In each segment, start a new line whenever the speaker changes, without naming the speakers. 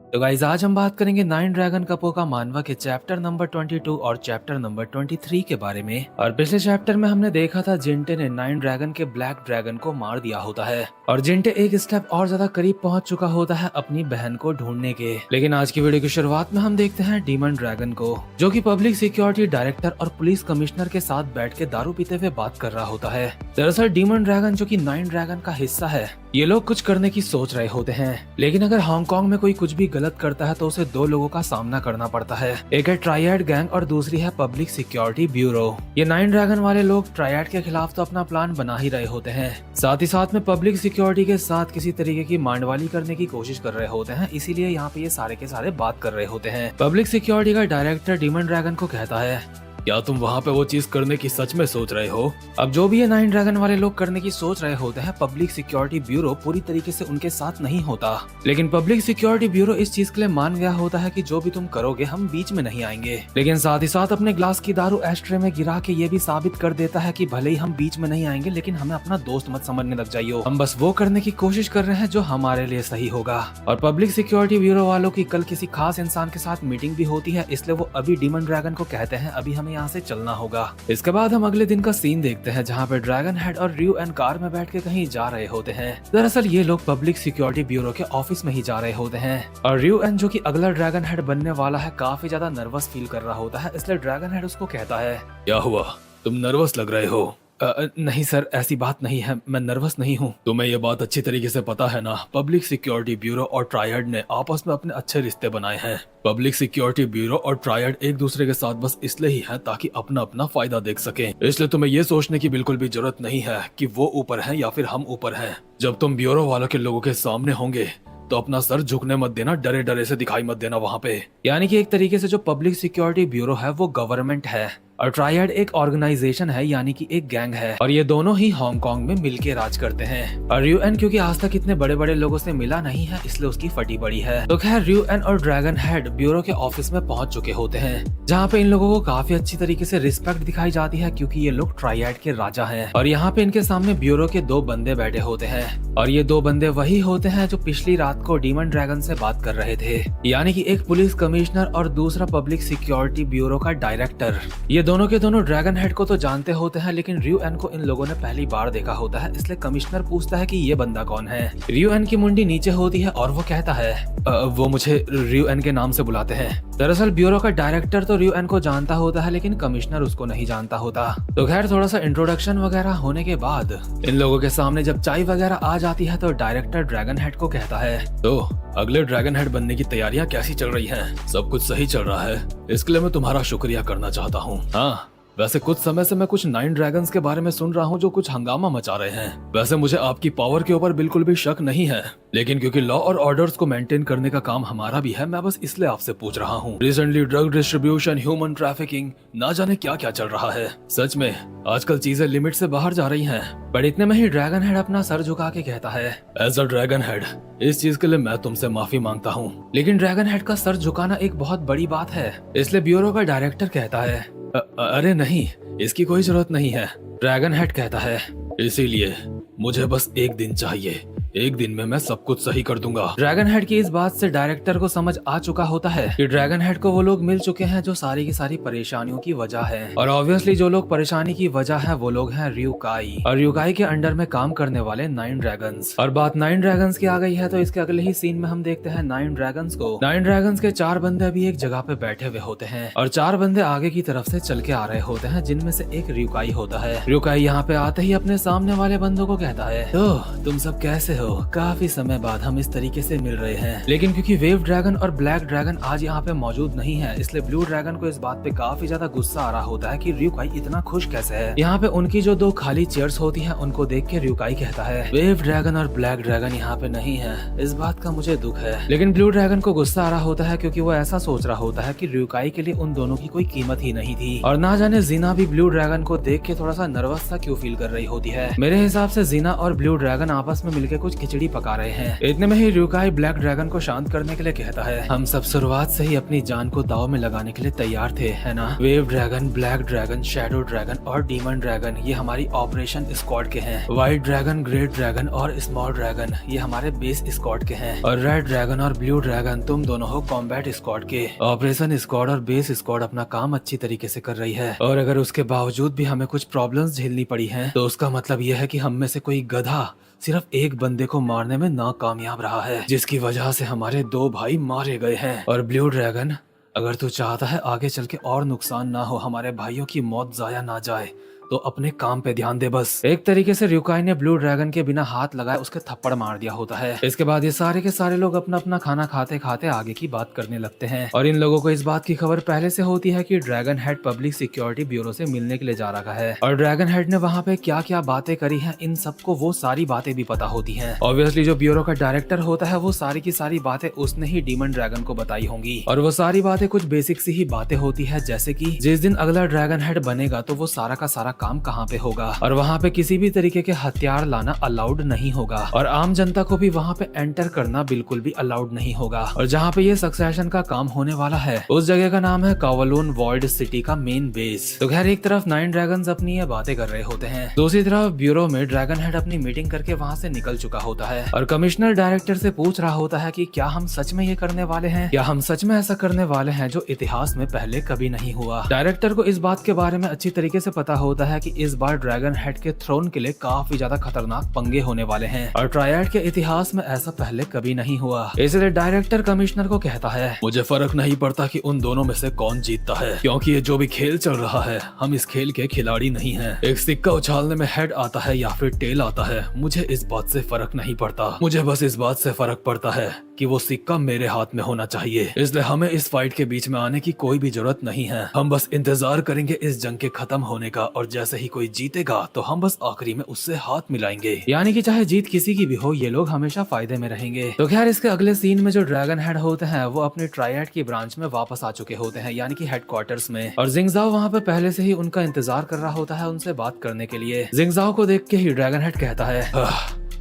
तो गाइस आज हम बात करेंगे नाइन ड्रैगन कपो का मानवा के चैप्टर नंबर 22 और चैप्टर नंबर 23 के बारे में। और पिछले चैप्टर में हमने देखा था जिंटे ने नाइन ड्रैगन के ब्लैक ड्रैगन को मार दिया होता है और जिंटे एक स्टेप और ज्यादा करीब पहुंच चुका होता है अपनी बहन को ढूंढने के। लेकिन आज की वीडियो की शुरुआत में हम देखते हैं डीमन ड्रैगन को, जो कि पब्लिक सिक्योरिटी डायरेक्टर और पुलिस कमिश्नर के साथ बैठ के दारू पीते हुए बात कर रहा होता है। दरअसल डीमन ड्रैगन जो कि नाइन ड्रैगन का हिस्सा है, ये लोग कुछ करने की सोच रहे होते हैं, लेकिन अगर हांगकांग में कोई कुछ भी गलत करता है तो उसे दो लोगों का सामना करना पड़ता है। एक है ट्रायड गैंग और दूसरी है पब्लिक सिक्योरिटी ब्यूरो। ये नाइन ड्रैगन वाले लोग ट्रायड के खिलाफ तो अपना प्लान बना ही रहे होते हैं, साथ ही साथ में पब्लिक सिक्योरिटी के साथ किसी तरीके की मांडवाली करने की कोशिश कर रहे होते हैं, इसीलिए यहाँ पे ये सारे के सारे बात कर रहे होते हैं। पब्लिक सिक्योरिटी का डायरेक्टर डीमन ड्रैगन को कहता है, क्या तुम वहाँ पे वो चीज करने की सच में सोच रहे हो? अब जो भी ये नाइन ड्रैगन वाले लोग करने की सोच रहे होते हैं, पब्लिक सिक्योरिटी ब्यूरो पूरी तरीके से उनके साथ नहीं होता, लेकिन पब्लिक सिक्योरिटी ब्यूरो इस चीज के लिए मान गया होता है कि जो भी तुम करोगे हम बीच में नहीं आएंगे। लेकिन साथ ही साथ अपने ग्लास की दारू एस्ट्रे में गिरा के ये भी साबित कर देता है कि भले ही हम बीच में नहीं आएंगे, लेकिन हमें अपना दोस्त मत समझने लग जाइयो, हम बस वो करने की कोशिश कर रहे हैं जो हमारे लिए सही होगा। और पब्लिक सिक्योरिटी ब्यूरो वालों की कल किसी खास इंसान के साथ मीटिंग भी होती है, इसलिए वो अभी डीमन ड्रैगन को कहते हैं अभी हमें यहाँ से चलना होगा। इसके बाद हम अगले दिन का सीन देखते हैं, जहाँ पे ड्रैगन हेड और रियो एन कार में बैठ के कहीं जा रहे होते हैं। दरअसल ये लोग पब्लिक सिक्योरिटी ब्यूरो के ऑफिस में ही जा रहे होते हैं और रियो एन जो कि अगला ड्रैगन हेड बनने वाला है, काफी ज्यादा नर्वस फील कर रहा होता है, इसलिए ड्रैगन हेड उसको कहता है, क्या हुआ, तुम नर्वस लग रहे हो? नहीं सर, ऐसी बात नहीं है, मैं नर्वस नहीं हूँ। तुम्हें ये बात अच्छी तरीके से पता है ना, पब्लिक सिक्योरिटी ब्यूरो और ट्रायड ने आपस में अपने अच्छे रिश्ते बनाए हैं। पब्लिक सिक्योरिटी ब्यूरो और ट्रायड एक दूसरे के साथ बस इसलिए ही है ताकि अपना अपना फायदा देख सकें, इसलिए तुम्हें ये सोचने की बिल्कुल भी जरूरत नहीं है कि वो ऊपर है या फिर हम ऊपर हैं। जब तुम ब्यूरो वालों के लोगों के सामने होंगे तो अपना सर झुकने मत देना, डरे डरे से दिखाई मत देना वहाँ पे। यानी कि एक तरीके से जो पब्लिक सिक्योरिटी ब्यूरो है वो गवर्नमेंट है और ट्रायड एक ऑर्गेनाइजेशन है, यानी कि एक गैंग है, और ये दोनों ही हांगकांग में मिलके राज करते हैं। और यूएन क्योंकि आज तक इतने बड़े बड़े लोगों से मिला नहीं है, इसलिए उसकी फटी पड़ी है। तो खैर यूएन और ड्रैगन हेड ब्यूरो के ऑफिस में पहुंच चुके होते हैं, जहाँ पे इन लोगों को काफी अच्छी तरीके से रिस्पेक्ट दिखाई जाती है, क्योंकि ये लोग ट्रायड के राजा हैं। और यहाँ पे इनके सामने ब्यूरो के दो बंदे बैठे होते हैं, और ये दो बंदे वही होते हैं जो पिछली रात को डीमन ड्रैगन से बात कर रहे थे, यानी कि एक पुलिस कमिश्नर और दूसरा पब्लिक सिक्योरिटी ब्यूरो का डायरेक्टर। ये दोनों के दोनों ड्रैगन हेड को तो जानते होते हैं, लेकिन रियो एन को इन लोगों ने पहली बार देखा होता है, इसलिए कमिश्नर पूछता है कि ये बंदा कौन है। रियो एन की मुंडी नीचे होती है और वो कहता है वो मुझे रियो एन के नाम से बुलाते हैं। दरअसल ब्यूरो का डायरेक्टर तो रियो एन को जानता होता है, लेकिन कमिश्नर उसको नहीं जानता होता। तो खैर थोड़ा सा इंट्रोडक्शन वगैरह होने के बाद इन लोगों के सामने जब चाय वगैरह आ जाती है, तो डायरेक्टर ड्रैगन हेड को कहता है, तो अगले ड्रैगन हेड बनने की तैयारियां कैसी चल रही हैं? सब कुछ सही चल रहा है, इसके लिए मैं तुम्हारा शुक्रिया करना चाहता हूँ। हाँ, वैसे कुछ समय से मैं कुछ नाइन ड्रैगन्स के बारे में सुन रहा हूँ जो कुछ हंगामा मचा रहे हैं। वैसे मुझे आपकी पावर के ऊपर बिल्कुल भी शक नहीं है, लेकिन क्योंकि लॉ और ऑर्डर्स को मेंटेन करने का काम हमारा भी है, मैं बस इसलिए आपसे पूछ रहा हूँ। Recently drug distribution, human trafficking, ना जाने क्या क्या चल रहा है। सच में आजकल चीजें लिमिट से बाहर जा रही हैं। पर इतने में ही ड्रैगन हेड अपना सर झुका के कहता है, एज अ ड्रैगन हेड इस चीज के लिए मैं तुमसे माफी मांगता हूँ। लेकिन ड्रैगन हेड का सर झुकाना एक बहुत बड़ी बात है, इसलिए ब्यूरो का डायरेक्टर कहता है, अरे नहीं, इसकी कोई जरूरत नहीं है। ड्रैगन हेड कहता है, इसीलिए मुझे बस एक दिन चाहिए, एक दिन में मैं सब कुछ सही कर दूंगा। ड्रैगन हेड की इस बात से डायरेक्टर को समझ आ चुका होता है कि ड्रैगन हेड को वो लोग मिल चुके हैं जो सारी की सारी परेशानियों की वजह है, और ऑब्वियसली जो लोग परेशानी की वजह है वो लोग हैं रियुकाई, और रियुकाई के अंडर में काम करने वाले नाइन ड्रैगन्स। और बात नाइन ड्रैगन्स की आ गई है, तो इसके अगले ही सीन में हम देखते हैं नाइन ड्रैगन्स को। नाइन ड्रैगन्स के चार बंदे अभी एक जगह पे बैठे हुए होते हैं, और चार बंदे आगे की तरफ से चल के आ रहे होते हैं, जिनमें से एक रियुकाई होता है। रियुकाई यहाँ पे आते ही अपने सामने वाले बंदों को कहता है, तो तुम सब कैसे हो? काफी समय बाद हम इस तरीके से मिल रहे हैं। लेकिन क्योंकि वेव ड्रैगन और ब्लैक ड्रैगन आज यहाँ पे मौजूद नहीं है, इसलिए ब्लू ड्रैगन को इस बात पे काफी ज्यादा गुस्सा आ रहा होता है कि रियुकाई इतना खुश कैसे है। यहाँ पे उनकी जो दो खाली चेयर्स होती हैं, उनको देख के रियुकाई कहता है, वेव ड्रैगन और ब्लैक ड्रैगन यहाँ पे नहीं है, इस बात का मुझे दुख है। लेकिन ब्लू ड्रैगन को गुस्सा आ रहा होता है, क्योंकि वो ऐसा सोच रहा होता है कि रियुकाई के लिए उन दोनों की कोई कीमत ही नहीं थी, और ना जाने जीना भी ब्लू ड्रैगन को देख के थोड़ा सा नर्वस सा क्यों फील कर रही होती है। मेरे हिसाब से जीना और ब्लू ड्रैगन आपस में मिलकर कुछ रोज खिचड़ी पका रहे हैं। इतने में ही र्यूकाई ब्लैक ड्रैगन को शांत करने के लिए कहता है, हम सब शुरुआत से ही अपनी जान को दाव में लगाने के लिए तैयार थे, है ना? Wave dragon, black dragon, shadow dragon और डीमन ड्रैगन ये हमारी ऑपरेशन स्क्वाड के हैं। व्हाइट ड्रैगन, ग्रेट ड्रैगन और स्मॉल ड्रैगन ये हमारे बेस स्क्वाड के हैं। और रेड ड्रैगन और ब्लू ड्रैगन तुम दोनों हो कॉम्बैट स्क्वाड के। ऑपरेशन स्क्वाड और बेस स्क्वाड अपना काम अच्छी तरीके से कर रही है, और अगर उसके बावजूद भी हमें कुछ प्रॉब्लम्स झेलनी पड़ी हैं, तो उसका मतलब यह है कि हम में से कोई गधा सिर्फ एक बंदे को मारने में नाकामयाब रहा है, जिसकी वजह से हमारे 2 भाई मारे गए हैं। और ब्लू ड्रैगन, अगर तू चाहता है आगे चल के और नुकसान ना हो, हमारे भाइयों की मौत जाया ना जाए, तो अपने काम पे ध्यान दे बस। एक तरीके से र्यूकाई ने ब्लू ड्रैगन के बिना हाथ लगाए उसके थप्पड़ मार दिया होता है। इसके बाद ये सारे के सारे लोग अपना अपना खाना खाते खाते आगे की बात करने लगते हैं, और इन लोगों को इस बात की खबर पहले से होती है कि dragon head public security bureau से मिलने के लिए जा रहा है, और ड्रैगन हेड ने वहाँ पे क्या क्या बातें करी हैं, इन सबको वो सारी बातें भी पता होती हैं। ऑब्वियसली जो ब्यूरो का डायरेक्टर होता है वो सारी की सारी बातें उसने ही डीमन ड्रैगन को बताई होंगी, और वो सारी बातें कुछ बेसिक सी ही बातें होती है, जैसे कि जिस दिन अगला ड्रैगन हेड बनेगा तो वो सारा का सारा काम कहाँ पे होगा, और वहाँ पे किसी भी तरीके के हथियार लाना अलाउड नहीं होगा, और आम जनता को भी वहाँ पे एंटर करना बिल्कुल भी अलाउड नहीं होगा। और जहाँ पे ये सक्सेशन का काम होने वाला है उस जगह का नाम है कावलून वॉल्ड सिटी का मेन बेस। तो खैर एक तरफ 9 ड्रैगन्स अपनी ये बातें कर रहे होते हैं, दूसरी तरफ ब्यूरो में ड्रैगन हेड अपनी मीटिंग करके वहाँ से निकल चुका होता है, और कमिश्नर डायरेक्टर से पूछ रहा होता है कि क्या हम सच में ये करने वाले हैं, क्या हम सच में ऐसा करने वाले हैं जो इतिहास में पहले कभी नहीं हुआ। डायरेक्टर को इस बात के बारे में अच्छी तरीके से पता होता है कि इस बार ड्रैगन हेड के थ्रोन के लिए काफी ज्यादा खतरनाक पंगे होने वाले हैं, और ट्रायड के इतिहास में ऐसा पहले कभी नहीं हुआ। इसलिए डायरेक्टर कमिश्नर को कहता है, मुझे फर्क नहीं पड़ता कि उन दोनों में से कौन जीतता है, क्योंकि ये जो भी खेल चल रहा है हम इस खेल के खिलाड़ी नहीं हैं। एक सिक्का उछालने में हेड आता है या फिर टेल आता है, मुझे इस बात से फर्क नहीं पड़ता। मुझे बस इस बात से फर्क पड़ता है कि वो सिक्का मेरे हाथ में होना चाहिए, इसलिए हमें इस फाइट के बीच में आने की कोई भी जरूरत नहीं है। हम बस इंतजार करेंगे इस जंग के खत्म होने का, और जैसे ही कोई जीतेगा तो हम बस आखिरी में उससे हाथ मिलाएंगे। यानी कि चाहे जीत किसी की भी हो, ये लोग हमेशा फायदे में रहेंगे। तो खैर इसके अगले सीन में जो ड्रैगन हेड होते हैं वो अपने ट्रायड की ब्रांच में वापस आ चुके होते हैं, यानी कि हेडक्वार्टर्स में, और जिंगजाओ वहाँ पे पहले से ही उनका इंतजार कर रहा होता है उनसे बात करने के लिए। जिंगजाओ को देख के ही ड्रैगन हेड कहता है,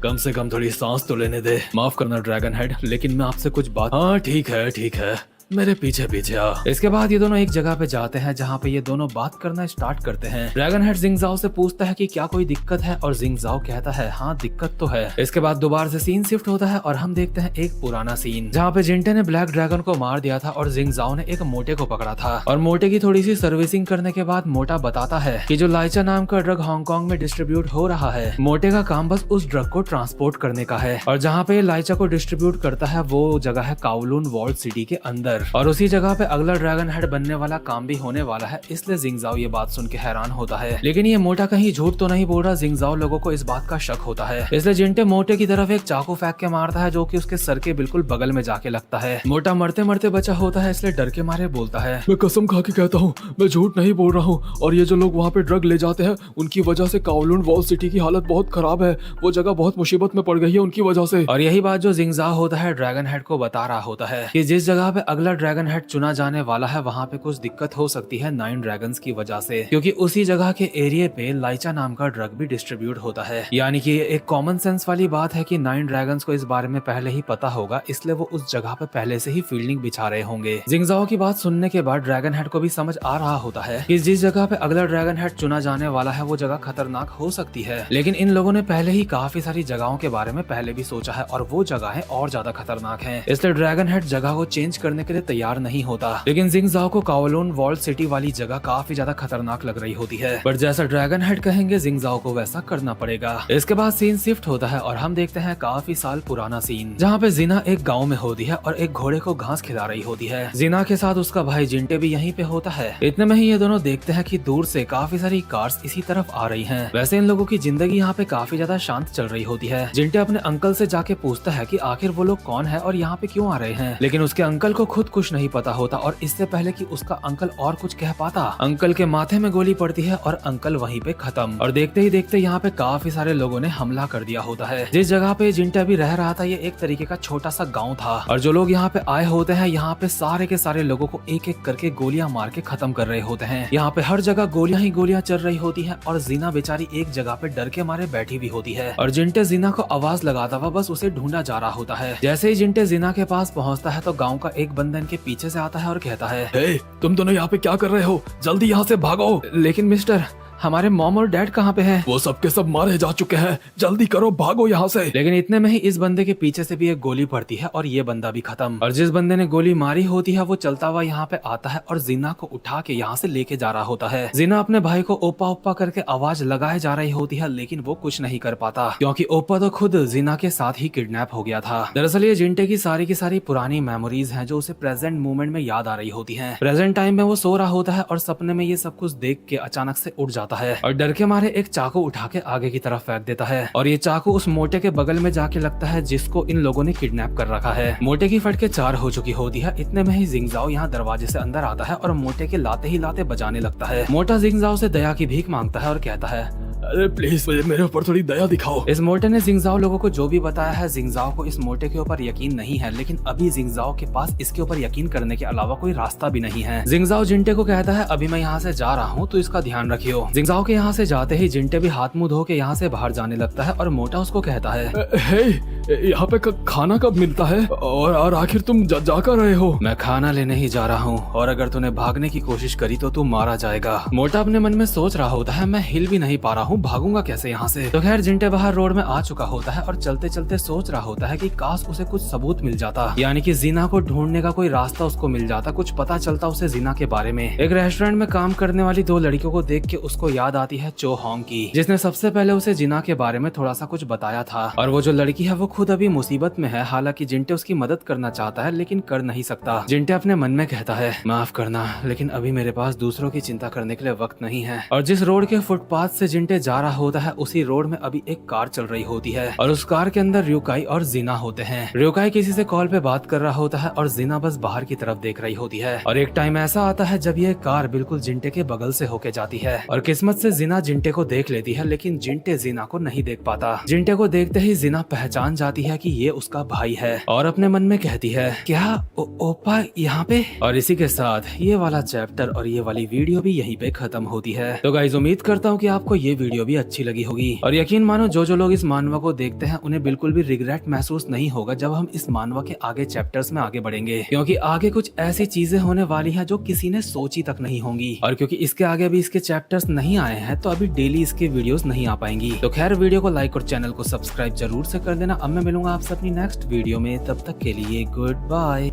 कम से कम थोड़ी सांस तो लेने दे। माफ करना ड्रैगन हेड, लेकिन मैं आपसे कुछ बात। हाँ ठीक है, मेरे पीछे पीछे आ। इसके बाद ये दोनों एक जगह पे जाते हैं जहाँ पे ये दोनों बात करना स्टार्ट करते हैं। ड्रैगन हेड जिंगजाओ से पूछता है कि क्या कोई दिक्कत है, और जिंगजाओ कहता है हाँ दिक्कत तो है। इसके बाद दोबारा से सीन शिफ्ट होता है और हम देखते हैं एक पुराना सीन जहाँ पे जिंटे ने ब्लैक ड्रैगन को मार दिया था और जिंगजाओ ने एक मोटे को पकड़ा था, और मोटे की थोड़ी सी सर्विसिंग करने के बाद मोटा बताता है कि जो लाइचा नाम का ड्रग हांगकांग में डिस्ट्रीब्यूट हो रहा है, मोटे का काम बस उस ड्रग को ट्रांसपोर्ट करने का है, और जहाँ पे लाइचा को डिस्ट्रीब्यूट करता है वो जगह है कावलून वॉल्ड सिटी के अंदर, और उसी जगह पे अगला ड्रैगन हेड बनने वाला काम भी होने वाला है। इसलिए जिंगजाओ ये बात सुन के हैरान होता है, लेकिन ये मोटा कहीं झूठ तो नहीं बोल रहा। जिंगजाओ लोगों को इस बात का शक होता है, इसलिए जिंटे मोटे की तरफ एक चाकू फेंक के मारता है जो कि उसके सर के बिल्कुल बगल में जाके लगता है। मोटा मरते मरते बचा होता है, इसलिए डर के मारे बोलता है, मैं कसम खा के कहता हूँ मैं झूठ नहीं बोल रहा हूँ, और ये जो लोग वहाँ पे ड्रग ले जाते हैं उनकी वजह से कावलून वॉल सिटी की हालत बहुत खराब है, वो जगह बहुत मुसीबत में पड़ गई है उनकी वजह से। और यही बात जो जिंगजाओ होता है ड्रैगन हेड को बता रहा होता है कि जिस जगह पे अगला ड्रैगन हेड चुना जाने वाला है वहाँ पे कुछ दिक्कत हो सकती है 9 ड्रैगन्स की वजह से, क्योंकि उसी जगह के एरिया पे लाइचा नाम का ड्रग भी डिस्ट्रीब्यूट होता है। यानी कि ये एक कॉमन सेंस वाली बात है कि 9 ड्रैगन्स को इस बारे में पहले ही पता होगा, इसलिए वो उस जगह पे पहले से ही फील्डिंग बिछा रहे होंगे। जिंगजाओ की बात सुनने के बाद ड्रैगन हेड को भी समझ आ रहा होता है कि जिस जगह पे अगला ड्रैगन हेड चुना जाने वाला है वो जगह खतरनाक हो सकती है, लेकिन इन लोगों ने पहले ही काफी सारी जगहों के बारे में पहले भी सोचा है और वो जगह और ज्यादा खतरनाक है, इसलिए ड्रैगन हेड जगह को चेंज करने के लिए तैयार नहीं होता। लेकिन जिंगजाओ को कावलून वॉल्ड सिटी वाली जगह काफी ज्यादा खतरनाक लग रही होती है, पर जैसा ड्रैगन हेड कहेंगे जिंगजाओ को वैसा करना पड़ेगा। इसके बाद सीन शिफ्ट होता है और हम देखते हैं काफी साल पुराना सीन जहाँ पे जिना एक गाँव में होती है और एक घोड़े को घास खिला रही होती है। जिना के साथ उसका भाई जिंटे भी यहीं पे होता है। इतने में ही ये दोनों देखते हैं कि दूर से काफी सारी कार्स इसी तरफ आ रही हैं। वैसे इन लोगों की जिंदगी यहाँ पे काफी ज्यादा शांत चल रही होती है। जिंटे अपने अंकल से जाके पूछता है कि आखिर वो लोग कौन है और यहाँ पे क्यों आ रहे हैं, लेकिन उसके अंकल को खुद बहुत कुछ नहीं पता होता और इससे पहले कि उसका अंकल और कुछ कह पाता, अंकल के माथे में गोली पड़ती है और अंकल वहीं पे खत्म। और देखते ही देखते यहाँ पे काफी सारे लोगों ने हमला कर दिया होता है। जिस जगह पे जिंटा भी रह रहा था ये एक तरीके का छोटा सा गाँव था और जो लोग यहाँ पे आए होते हैं यहाँ पे सारे के सारे लोगों को एक एक करके गोलियां मार के खत्म कर रहे होते हैं। यहाँ पे हर जगह गोलियां ही गोलियां चल रही होती हैं और जीना बेचारी एक जगह पे डर के मारे बैठी भी होती है और जिंटे जीना को आवाज लगाता हुआ बस उसे ढूंढा जा रहा होता है। जैसे ही जिंटे जीना के पास पहुंचता है तो गांव का एक बंदा इनके पीछे से आता है और कहता है, हे, तुम दोनों यहाँ पे क्या कर रहे हो, जल्दी यहाँ से भागो। लेकिन मिस्टर, हमारे मॉम और डैड कहाँ पे हैं? वो सब के सब मारे जा चुके हैं, जल्दी करो, भागो यहाँ से। लेकिन इतने में ही इस बंदे के पीछे से भी एक गोली पड़ती है और ये बंदा भी खत्म। और जिस बंदे ने गोली मारी होती है वो चलता हुआ यहाँ पे आता है और जीना को उठा के यहाँ से लेके जा रहा होता है। जीना अपने भाई को ओपा ओपा करके आवाज लगाए जा रही होती है लेकिन वो कुछ नहीं कर पाता क्योंकि ओपा तो खुद जीना के साथ ही किडनैप हो गया था। दरअसल ये जिंटे की सारी पुरानी मेमोरीज हैं जो उसे प्रेजेंट मोमेंट में याद आ रही होती हैं। प्रेजेंट टाइम में वो सो रहा होता है और सपने में ये सब कुछ देख के अचानक से उठ जाता है और डर के मारे एक चाकू उठा के आगे की तरफ फेंक देता है और ये चाकू उस मोटे के बगल में जाके लगता है जिसको इन लोगों ने किडनैप कर रखा है। मोटे की फटके 4 हो चुकी होती है। इतने में ही जिंगजाओ यहाँ दरवाजे से अंदर आता है और मोटे के लाते ही लाते बजाने लगता है। मोटा जिंगजाओ से दया की भीख मांगता है और कहता है, अरे प्लीज मेरे ऊपर थोड़ी दया दिखाओ। इस मोटे ने जिंगजाओ लोगों को जो भी बताया है, जिंगजाओ को इस मोटे के ऊपर यकीन नहीं है लेकिन अभी जिंगजाओ के पास इसके ऊपर यकीन करने के अलावा कोई रास्ता भी नहीं है। जिंगजाओ जिंटे को कहता है, अभी मैं यहाँ से जा रहा हूँ तो इसका ध्यान रखियो। जिंगजाओ के यहाँ से जाते ही जिंटे भी हाथ मुंह धो के यहाँ से बाहर जाने लगता है और मोटा उसको कहता है, यहाँ पे खाना कब मिलता है और आखिर तुम जा कर रहे हो? मैं खाना लेने ही जा रहा हूँ और अगर तूने भागने की कोशिश करी तो तू मारा जाएगा। मोटा अपने मन में सोच रहा होता है, मैं हिल भी नहीं पा रहा हूँ, भागूंगा कैसे यहाँ से। तो खैर जिंटे बाहर रोड में आ चुका होता है और चलते चलते सोच रहा होता है कि काश उसे कुछ सबूत मिल जाता, यानी कि जीना को ढूंढने का कोई रास्ता उसको मिल जाता, कुछ पता चलता उसे जीना के बारे में। एक रेस्टोरेंट में काम करने वाली 2 लड़कियों को देख के उसको याद आती है चो होंग की, जिसने सबसे पहले उसे जीना के बारे में थोड़ा सा कुछ बताया था। और वो जो लड़की है वो खुद अभी मुसीबत में है। हालांकि जिंटे उसकी मदद करना चाहता है लेकिन कर नहीं सकता। जिंटे अपने मन में कहता है, माफ करना लेकिन अभी मेरे पास दूसरों की चिंता करने के लिए वक्त नहीं है। और जिस रोड के फुटपाथ से जिंटे जा रहा होता है उसी रोड में अभी एक कार चल रही होती है और उस कार के अंदर रियोकाई और जीना होते हैं। रियोकाई किसी से कॉल पे बात कर रहा होता है और जीना बस बाहर की तरफ देख रही होती है। और एक टाइम ऐसा आता है जब ये कार बिल्कुल जिंटे के बगल से होके जाती है और किस्मत से जीना जिंटे को देख लेती है लेकिन जिंटे जीना को नहीं देख पाता। जिंटे को देखते ही जीना पहचान जाती है कि ये उसका भाई है और अपने मन में कहती है, क्या ओपा यहाँ पे? और इसी के साथ ये वाला चैप्टर और ये वाली वीडियो भी यहीं पे खत्म होती है। तो गाइस उम्मीद करता हूँ कि आपको ये वीडियो भी अच्छी लगी होगी और यकीन मानो जो लोग इस मानवा को देखते हैं उन्हें बिल्कुल भी रिग्रेट महसूस नहीं होगा जब हम इस मानवा के आगे चैप्टर्स में आगे बढ़ेंगे, क्योंकि आगे कुछ ऐसी चीजें होने वाली हैं जो किसी ने सोची तक नहीं होंगी। और क्योंकि इसके आगे अभी इसके चैप्टर्स नहीं आए हैं तो अभी डेली इसके वीडियोस नहीं आ पाएंगी। तो खैर वीडियो को लाइक और चैनल को सब्सक्राइब जरूर से कर देना। अब मैं मिलूंगा आपसे अपनी नेक्स्ट वीडियो में, तब तक के लिए गुड बाय।